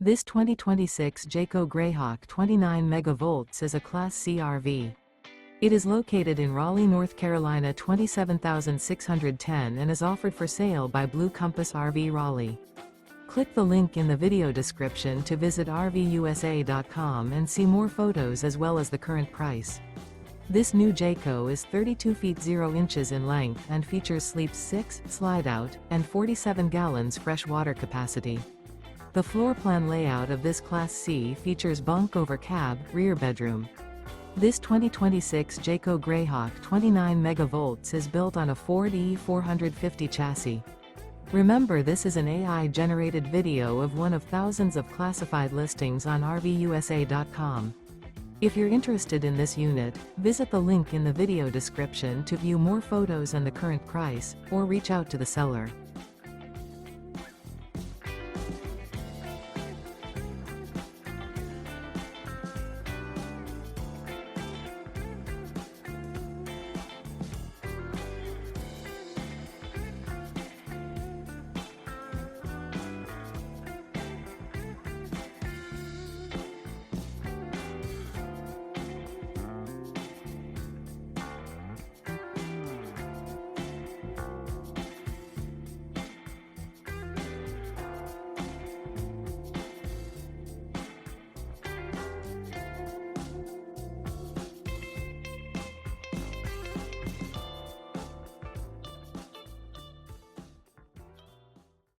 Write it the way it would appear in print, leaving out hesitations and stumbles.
This 2026 Jayco Greyhawk 29MV is a Class C RV. It is located in Raleigh, North Carolina 27610 and is offered for sale by Blue Compass RV Raleigh. Click the link in the video description to visit RVUSA.com and see more photos as well as the current price. This new Jayco is 32 feet 0 inches in length and features sleeps 6, slide-out, and 47 gallons fresh water capacity. The floor plan layout of this Class C features bunk over cab, rear bedroom. This 2026 Jayco Greyhawk 29MV is built on a Ford E450 chassis. Remember, this is an AI-generated video of one of thousands of classified listings on RVUSA.com. If you're interested in this unit, visit the link in the video description to view more photos and the current price, or reach out to the seller.